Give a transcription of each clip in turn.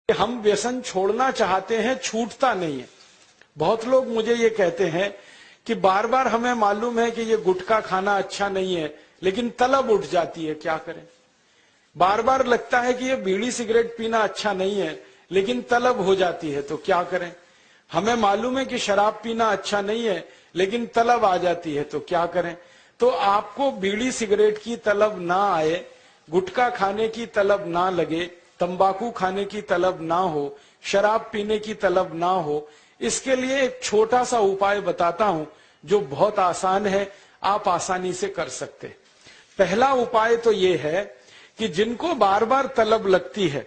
हम व्यसन छोड़ना चाहते हैं, छूटता नहीं है। बहुत लोग मुझे ये कहते हैं कि बार बार हमें मालूम है कि ये गुटखा खाना अच्छा नहीं है, लेकिन तलब उठ जाती है, क्या करें। बार बार लगता है कि ये बीड़ी सिगरेट पीना अच्छा नहीं है, लेकिन तलब हो जाती है, तो क्या करें। हमें मालूम है कि शराब पीना अच्छा नहीं है, लेकिन तलब आ जाती है, तो क्या करें। तो आपको बीड़ी सिगरेट की तलब ना आए, गुटखा खाने की तलब ना लगे, तंबाकू खाने की तलब ना हो, शराब पीने की तलब ना हो, इसके लिए एक छोटा सा उपाय बताता हूं जो बहुत आसान है, आप आसानी से कर सकते हैं। पहला उपाय तो ये है कि जिनको बार बार तलब लगती है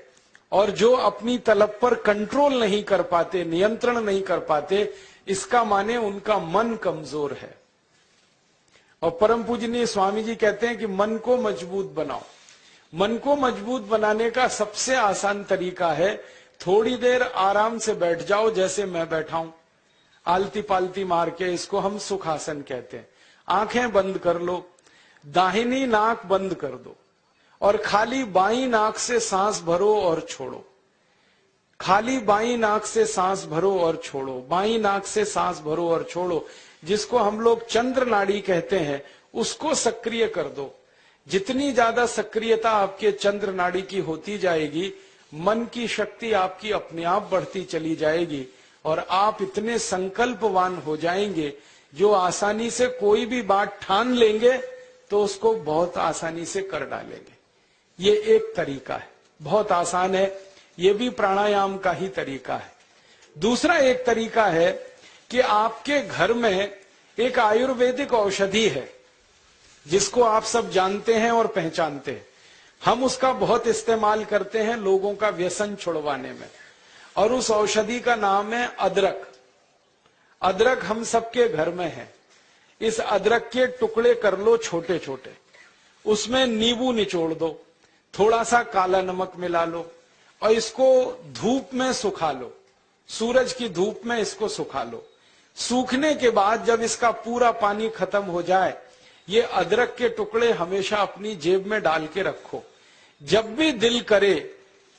और जो अपनी तलब पर कंट्रोल नहीं कर पाते, नियंत्रण नहीं कर पाते, इसका माने उनका मन कमजोर है। और परम पूजनीय स्वामी जी कहते हैं कि मन को मजबूत बनाओ। मन को मजबूत बनाने का सबसे आसान तरीका है थोड़ी देर आराम से बैठ जाओ, जैसे मैं बैठा हूं, आलती पालती मार के। इसको हम सुखासन कहते हैं। आंखें बंद कर लो, दाहिनी नाक बंद कर दो और खाली बाईं नाक से सांस भरो और छोड़ो। खाली बाईं नाक से सांस भरो और छोड़ो, बाईं नाक से सांस भरो और छोड़ो। जिसको हम लोग चंद्र नाड़ी कहते हैं, उसको सक्रिय कर दो। जितनी ज्यादा सक्रियता आपके चंद्र नाड़ी की होती जाएगी, मन की शक्ति आपकी अपने आप बढ़ती चली जाएगी और आप इतने संकल्पवान हो जाएंगे जो आसानी से कोई भी बात ठान लेंगे तो उसको बहुत आसानी से कर डालेंगे। ये एक तरीका है, बहुत आसान है, ये भी प्राणायाम का ही तरीका है। दूसरा एक तरीका है कि आपके घर में एक आयुर्वेदिक औषधि है जिसको आप सब जानते हैं और पहचानते हैं। हम उसका बहुत इस्तेमाल करते हैं लोगों का व्यसन छुड़वाने में, और उस औषधि का नाम है अदरक। अदरक हम सबके घर में है। इस अदरक के टुकड़े कर लो छोटे छोटे, उसमें नींबू निचोड़ दो, थोड़ा सा काला नमक मिला लो और इसको धूप में सुखा लो। सूरज की धूप में इसको सुखा लो। सूखने के बाद जब इसका पूरा पानी खत्म हो जाए, ये अदरक के टुकड़े हमेशा अपनी जेब में डाल के रखो। जब भी दिल करे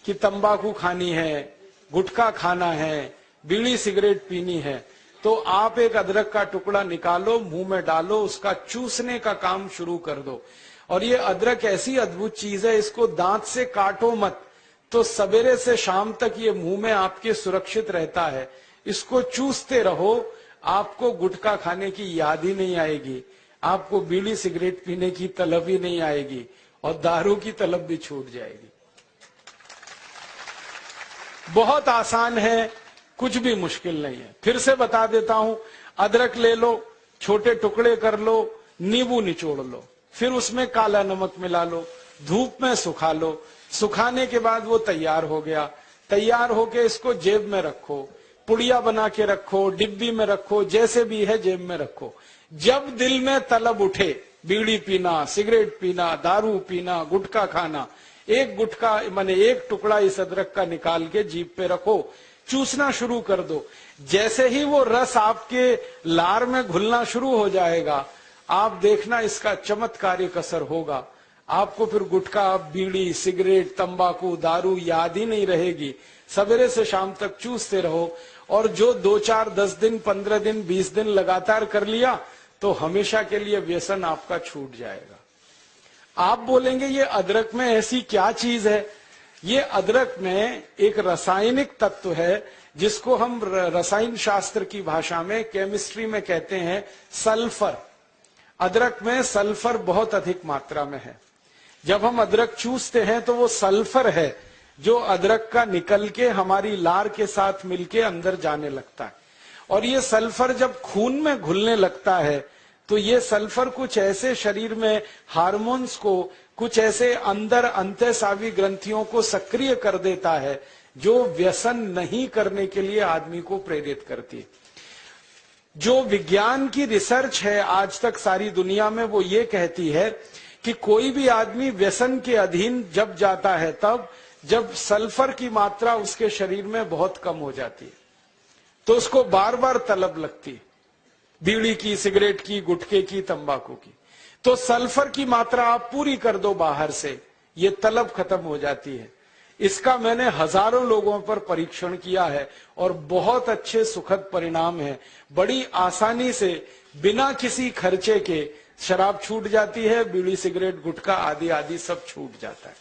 कि तंबाकू खानी है, गुटखा खाना है, बीड़ी सिगरेट पीनी है, तो आप एक अदरक का टुकड़ा निकालो, मुंह में डालो, उसका चूसने का काम शुरू कर दो। और ये अदरक ऐसी अद्भुत चीज है, इसको दांत से काटो मत, तो सवेरे से शाम तक ये मुंह में आपके सुरक्षित रहता है। इसको चूसते रहो, आपको गुटखा खाने की याद ही नहीं आएगी, आपको बीड़ी सिगरेट पीने की तलब ही नहीं आएगी और दारू की तलब भी छूट जाएगी। बहुत आसान है, कुछ भी मुश्किल नहीं है। फिर से बता देता हूं, अदरक ले लो, छोटे टुकड़े कर लो, नींबू निचोड़ लो, फिर उसमें काला नमक मिला लो, धूप में सुखा लो। सुखाने के बाद वो तैयार हो गया। तैयार होके इसको जेब में रखो, पुड़िया बना के रखो, डिब्बी में रखो, जैसे भी है जेब में रखो। जब दिल में तलब उठे, बीड़ी पीना, सिगरेट पीना, दारू पीना, गुटखा खाना, एक गुटखा माने एक टुकड़ा इस अदरक का निकाल के जीभ पे रखो, चूसना शुरू कर दो। जैसे ही वो रस आपके लार में घुलना शुरू हो जाएगा, आप देखना इसका चमत्कारिक असर होगा। आपको फिर गुटखा, बीड़ी, सिगरेट, तंबाकू, दारू याद ही नहीं रहेगी। सवेरे से शाम तक चूसते रहो, और जो 2, 4, 10 दिन, 15 दिन, 20 दिन लगातार कर लिया तो हमेशा के लिए व्यसन आपका छूट जाएगा। आप बोलेंगे ये अदरक में ऐसी क्या चीज है? ये अदरक में एक रासायनिक तत्व है जिसको हम रसायन शास्त्र की भाषा में, केमिस्ट्री में कहते हैं सल्फर। अदरक में सल्फर बहुत अधिक मात्रा में है। जब हम अदरक चूसते हैं तो वो सल्फर है जो अदरक का निकल के हमारी लार के साथ मिलके अंदर जाने लगता है। और ये सल्फर जब खून में घुलने लगता है तो ये सल्फर कुछ ऐसे शरीर में हार्मोन्स को, कुछ ऐसे अंदर अंतःस्रावी ग्रंथियों को सक्रिय कर देता है जो व्यसन नहीं करने के लिए आदमी को प्रेरित करती है। जो विज्ञान की रिसर्च है आज तक सारी दुनिया में, वो ये कहती है कि कोई भी आदमी व्यसन के अधीन जब जाता है तब जब सल्फर की मात्रा उसके शरीर में बहुत कम हो जाती है, तो उसको बार बार तलब लगती है, बीड़ी की, सिगरेट की, गुटखे की, तंबाकू की। तो सल्फर की मात्रा आप पूरी कर दो बाहर से, ये तलब खत्म हो जाती है। इसका मैंने हजारों लोगों पर परीक्षण किया है और बहुत अच्छे सुखद परिणाम है। बड़ी आसानी से बिना किसी खर्चे के शराब छूट जाती है, बीड़ी सिगरेट गुटखा आदि आदि सब छूट जाता है।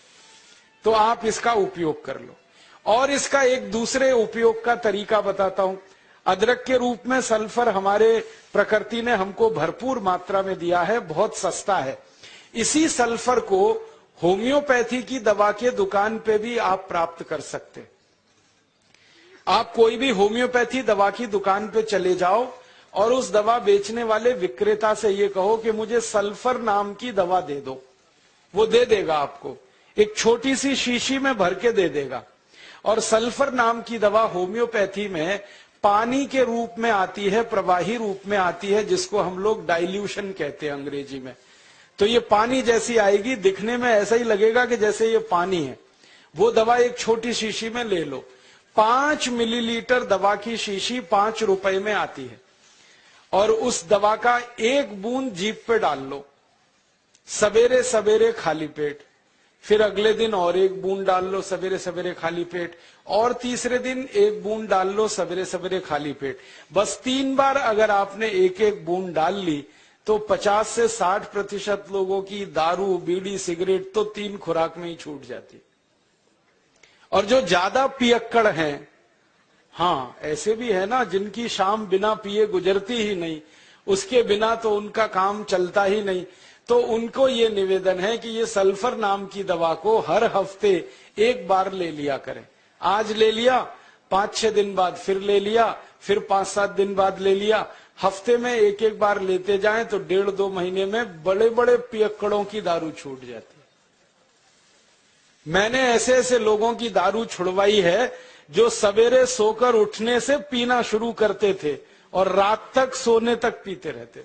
तो आप इसका उपयोग कर लो। और इसका एक दूसरे उपयोग का तरीका बताता हूं। अदरक के रूप में सल्फर हमारे प्रकृति ने हमको भरपूर मात्रा में दिया है, बहुत सस्ता है। इसी सल्फर को होम्योपैथी की दवा के दुकान पे भी आप प्राप्त कर सकते। आप कोई भी होम्योपैथी दवा की दुकान पे चले जाओ और उस दवा बेचने वाले विक्रेता से ये कहो कि मुझे सल्फर नाम की दवा दे दो, वो दे देगा आपको, एक छोटी सी शीशी में भर के दे देगा। और सल्फर नाम की दवा होम्योपैथी में पानी के रूप में आती है, प्रवाही रूप में आती है, जिसको हम लोग डाइल्यूशन कहते हैं अंग्रेजी में। तो ये पानी जैसी आएगी, दिखने में ऐसा ही लगेगा कि जैसे ये पानी है। वो दवा एक छोटी शीशी में ले लो। 5 मिलीलीटर दवा की शीशी 5 रुपए में आती है और उस दवा का 1 बूंद जीभ पे डाल लो सवेरे सवेरे खाली पेट, फिर अगले दिन और 1 बूंद डाल लो सवेरे सवेरे खाली पेट, और तीसरे दिन 1 बूंद डाल लो सवेरे सवेरे खाली पेट। बस 3 बार अगर आपने 1-1 बूंद डाल ली तो 50 से 60% लोगों की दारू बीड़ी सिगरेट तो 3 खुराक में ही छूट जाती। और जो ज्यादा पियक्कड़ हैं, हाँ ऐसे भी है ना जिनकी शाम बिना पिए गुजरती ही नहीं, उसके बिना तो उनका काम चलता ही नहीं, तो उनको ये निवेदन है कि ये सल्फर नाम की दवा को हर हफ्ते 1 बार ले लिया करें। आज ले लिया, 5-6 दिन बाद फिर ले लिया, फिर 5-7 दिन बाद ले लिया। हफ्ते में 1-1 बार लेते जाएं तो 1.5-2 महीने में बड़े बड़े पियक्कड़ों की दारू छूट जाती है। मैंने ऐसे ऐसे लोगों की दारू छुड़वाई है जो सवेरे सोकर उठने से पीना शुरू करते थे और रात तक सोने तक पीते रहते।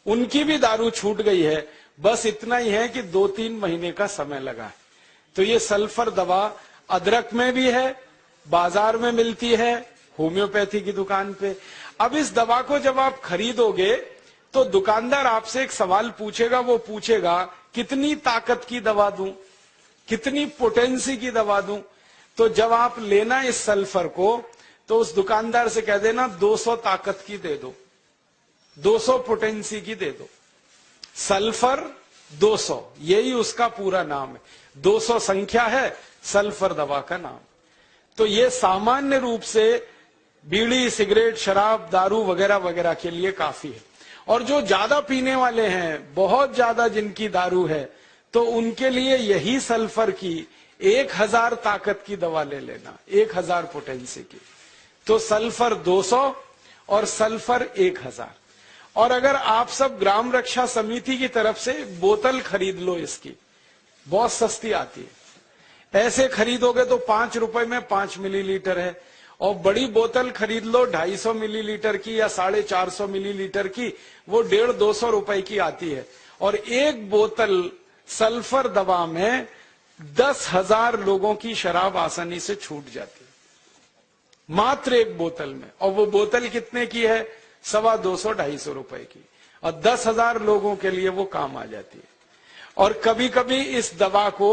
उनकी भी दारू छूट गई है। बस इतना ही है कि 2-3 महीने का समय लगा है। तो ये सल्फर दवा अदरक में भी है, बाजार में मिलती है, होम्योपैथी की दुकान पे। अब इस दवा को जब आप खरीदोगे तो दुकानदार आपसे एक सवाल पूछेगा। वो पूछेगा कितनी ताकत की दवा दूं, कितनी पोटेंसी की दवा दूं। तो जब आप लेना इस सल्फर को तो उस दुकानदार से कह देना 200 ताकत की दे दो, 200 पोटेंसी की दे दो। सल्फर 200, यही उसका पूरा नाम है। 200 संख्या है सल्फर दवा का नाम। तो ये सामान्य रूप से बीड़ी सिगरेट शराब दारू वगैरह वगैरह के लिए काफी है। और जो ज्यादा पीने वाले हैं, बहुत ज्यादा जिनकी दारू है, तो उनके लिए यही सल्फर की 1000 ताकत की दवा ले लेना, 1000 पोटेंसी की। तो सल्फर 200 और सल्फर 1000। और अगर आप सब ग्राम रक्षा समिति की तरफ से बोतल खरीद लो, इसकी बहुत सस्ती आती है। ऐसे खरीदोगे तो 5 रुपए में 5 मिलीलीटर है, और बड़ी बोतल खरीद लो 250 मिलीलीटर की या 450 मिलीलीटर की, वो 150-200 रुपए की आती है। और एक बोतल सल्फर दवा में 10,000 लोगों की शराब आसानी से छूट जाती है, मात्र एक बोतल में। और वो बोतल कितने की है? 250-250 रुपए की, और 10,000 लोगों के लिए वो काम आ जाती है। और कभी कभी इस दवा को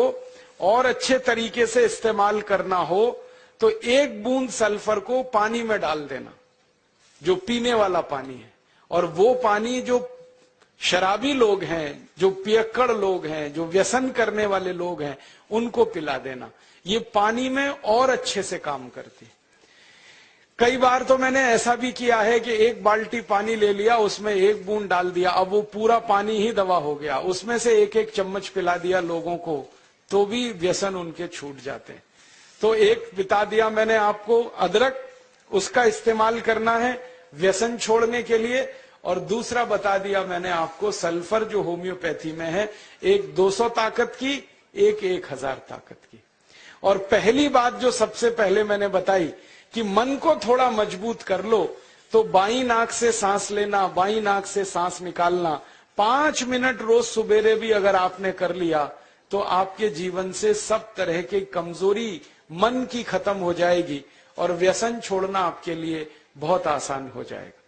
और अच्छे तरीके से इस्तेमाल करना हो तो 1 बूंद सल्फर को पानी में डाल देना, जो पीने वाला पानी है, और वो पानी जो शराबी लोग हैं, जो पियक्कड़ लोग हैं, जो व्यसन करने वाले लोग हैं, उनको पिला देना। ये पानी में और अच्छे से काम करती है। कई बार तो मैंने ऐसा भी किया है कि 1 बाल्टी पानी ले लिया, उसमें 1 बूंद डाल दिया, अब वो पूरा पानी ही दवा हो गया। उसमें से 1-1 चम्मच पिला दिया लोगों को, तो भी व्यसन उनके छूट जाते हैं। तो एक बता दिया मैंने आपको, अदरक, उसका इस्तेमाल करना है व्यसन छोड़ने के लिए। और दूसरा बता दिया मैंने आपको सल्फर, जो होम्योपैथी में है, एक 200 ताकत की, एक 1000 ताकत की। और पहली बात जो सबसे पहले मैंने बताई कि मन को थोड़ा मजबूत कर लो, तो बाईं नाक से सांस लेना, बाईं नाक से सांस निकालना 5 मिनट रोज सुबेरे भी अगर आपने कर लिया तो आपके जीवन से सब तरह की कमजोरी मन की खत्म हो जाएगी और व्यसन छोड़ना आपके लिए बहुत आसान हो जाएगा।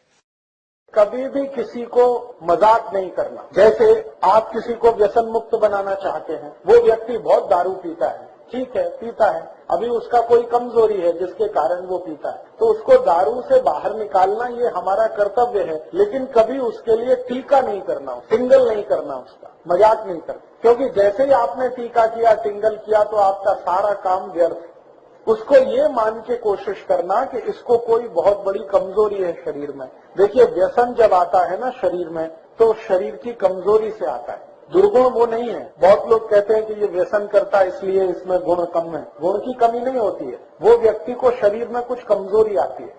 कभी भी किसी को मजाक नहीं करना। जैसे आप किसी को व्यसन मुक्त बनाना चाहते हैं, वो व्यक्ति बहुत दारू पीता है, ठीक है पीता है, अभी उसका कोई कमजोरी है जिसके कारण वो पीता है, तो उसको दारू से बाहर निकालना ये हमारा कर्तव्य है, लेकिन कभी उसके लिए टीका नहीं करना, टिंगल नहीं करना, उसका मजाक नहीं करना, क्योंकि जैसे ही आपने टीका किया, टिंगल किया तो आपका सारा काम व्यर्थ। उसको ये मान के कोशिश करना कि इसको कोई बहुत बड़ी कमजोरी है शरीर में। देखिए, व्यसन जब आता है ना शरीर में, तो शरीर की कमजोरी से आता है, दुर्गुण वो नहीं है। बहुत लोग कहते हैं कि ये व्यसन करता है इसलिए इसमें गुण कम है। गुण की कमी नहीं होती है, वो व्यक्ति को शरीर में कुछ कमजोरी आती है।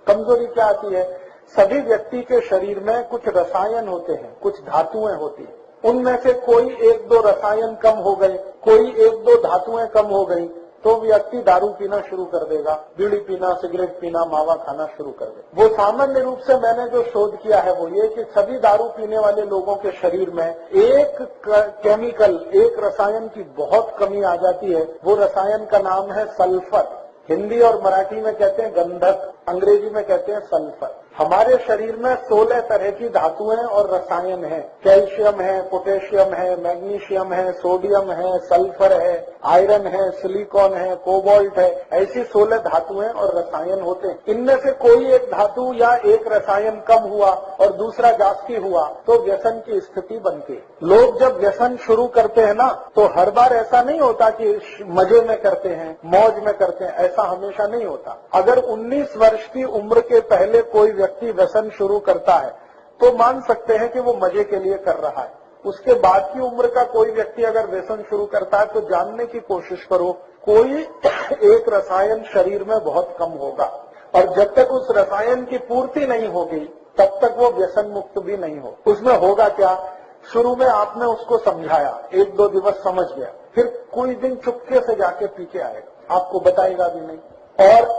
कमजोरी क्या आती है? सभी व्यक्ति के शरीर में कुछ रसायन होते हैं, कुछ धातुएं होती है, उनमें से कोई एक दो रसायन कम हो गए, कोई एक दो धातुएं कम हो गई, तो व्यक्ति दारू पीना शुरू कर देगा, बीड़ी पीना, सिगरेट पीना, मावा खाना शुरू कर देगा। वो सामान्य रूप से मैंने जो शोध किया है वो ये कि सभी दारू पीने वाले लोगों के शरीर में एक केमिकल, एक रसायन की बहुत कमी आ जाती है। वो रसायन का नाम है सल्फर। हिंदी और मराठी में कहते हैं गंधक, अंग्रेजी में कहते हैं सल्फर। हमारे शरीर में 16 तरह की धातुएं और रसायन हैं। कैल्शियम है, पोटेशियम है, मैग्नीशियम है, सोडियम है, सल्फर है, आयरन है, सिलिकॉन है, कोबाल्ट है। ऐसी 16 धातुएं और रसायन होते हैं। इनमें से कोई एक धातु या एक रसायन कम हुआ और दूसरा जास्ती हुआ तो व्यसन की स्थिति बनती है। लोग जब व्यसन शुरू करते हैं ना, तो हर बार ऐसा नहीं होता कि मजे में करते हैं, मौज में करते हैं, ऐसा हमेशा नहीं होता। अगर 19 वर्ष की उम्र के पहले कोई व्यक्ति व्यसन शुरू करता है तो मान सकते हैं कि वो मजे के लिए कर रहा है। उसके बाद की उम्र का कोई व्यक्ति अगर व्यसन शुरू करता है तो जानने की कोशिश करो, कोई एक रसायन शरीर में बहुत कम होगा, और जब तक उस रसायन की पूर्ति नहीं होगी तब तक वो व्यसन मुक्त भी नहीं हो। उसमें होगा क्या? शुरू में आपने उसको समझाया, 1-2 दिवस समझ गया, फिर कोई दिन चुपके से जाके पी के आएगा, आपको बताएगा भी नहीं, और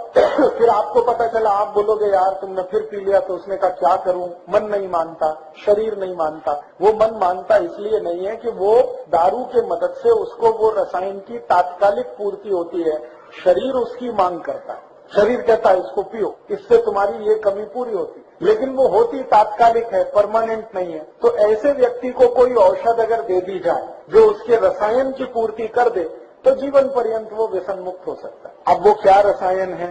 फिर आपको पता चला, आप बोलोगे यार तुमने फिर पी लिया, तो उसने कहा क्या करूं, मन नहीं मानता, शरीर नहीं मानता। वो मन मानता इसलिए नहीं है कि वो दारू के मदद से उसको वो रसायन की तात्कालिक पूर्ति होती है, शरीर उसकी मांग करता है। शरीर कहता है इसको पियो, इससे तुम्हारी ये कमी पूरी होती, लेकिन वो होती तात्कालिक है, परमानेंट नहीं है। तो ऐसे व्यक्ति को कोई औषध अगर दे दी जाए जो उसके रसायन की पूर्ति कर दे तो जीवन पर्यंत वो व्यसन मुक्त हो सकता है। अब वो क्या रसायन है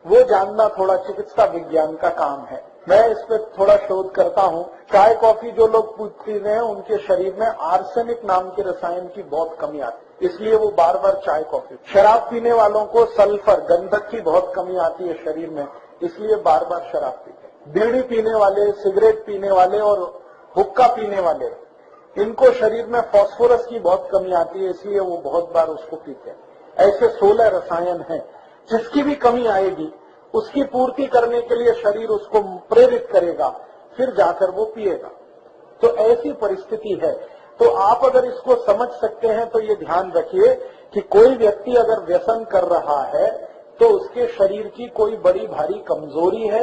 वो जानना थोड़ा चिकित्सा विज्ञान का काम है। मैं इस पर थोड़ा शोध करता हूँ। चाय कॉफी जो लोग पी रहे हैं उनके शरीर में आर्सेनिक नाम के रसायन की बहुत कमी आती है, इसलिए वो बार बार चाय कॉफी। शराब पीने वालों को सल्फर, गंधक की बहुत कमी आती है शरीर में, इसलिए बार बार शराब पीते हैं। बीड़ी पीने वाले, सिगरेट पीने वाले और हुक्का पीने वाले, इनको शरीर में फास्फोरस की बहुत कमी आती है, इसलिए वो बहुत बार उसको पीते हैं। ऐसे 16 रसायन हैं, जिसकी भी कमी आएगी उसकी पूर्ति करने के लिए शरीर उसको प्रेरित करेगा, फिर जाकर वो पिएगा। तो ऐसी परिस्थिति है। तो आप अगर इसको समझ सकते हैं तो ये ध्यान रखिए कि कोई व्यक्ति अगर व्यसन कर रहा है तो उसके शरीर की कोई बड़ी भारी कमजोरी है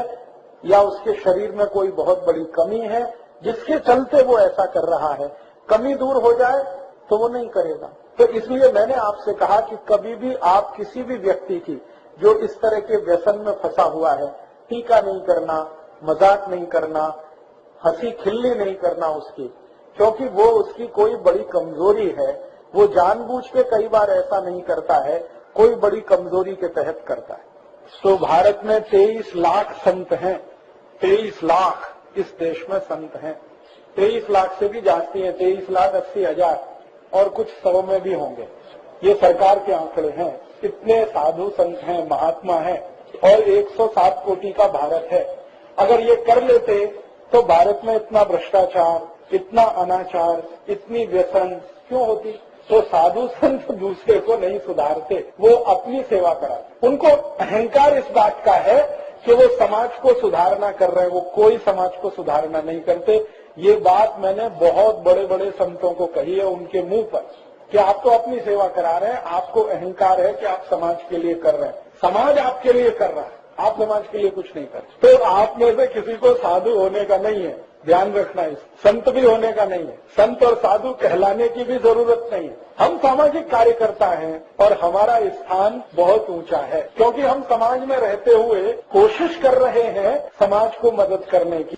या उसके शरीर में कोई बहुत बड़ी कमी है जिसके चलते वो ऐसा कर रहा है। कमी दूर हो जाए तो वो नहीं करेगा। तो इसलिए मैंने आपसे कहा कि कभी भी आप किसी भी व्यक्ति की जो इस तरह के व्यसन में फंसा हुआ है, टीका नहीं करना, मजाक नहीं करना, हंसी खिल्ली नहीं करना उसकी, क्योंकि वो उसकी कोई बड़ी कमजोरी है। वो जानबूझ के कई बार ऐसा नहीं करता है, कोई बड़ी कमजोरी के तहत करता है। तो भारत में 23 लाख संत हैं, 23 लाख इस देश में संत हैं। 23 लाख से भी जाती है, 23,80,000 और कुछ 100 में भी होंगे। ये सरकार के आंकड़े हैं। इतने साधु संत हैं, महात्मा हैं, और 107 कोटि का भारत है। अगर ये कर लेते तो भारत में इतना भ्रष्टाचार, इतना अनाचार, इतनी व्यसन क्यों होती? तो साधु संत दूसरे को नहीं सुधारते, वो अपनी सेवा कराते। उनको अहंकार इस बात का है कि वो समाज को सुधारना कर रहे हैं, वो कोई समाज को सुधारना नहीं करते। ये बात मैंने बहुत बड़े बड़े संतों को कही है उनके मुंह पर कि आप तो अपनी सेवा करा रहे हैं, आपको अहंकार है कि आप समाज के लिए कर रहे हैं। समाज आपके लिए कर रहा है, आप समाज के लिए कुछ नहीं कर। तो आप में से किसी को साधु होने का नहीं है, ध्यान रखना है। संत भी होने का नहीं है, संत और साधु कहलाने की भी जरूरत नहीं है। हम सामाजिक कार्यकर्ता हैं और हमारा स्थान बहुत ऊंचा है, क्योंकि हम समाज में रहते हुए कोशिश कर रहे हैं समाज को मदद करने की।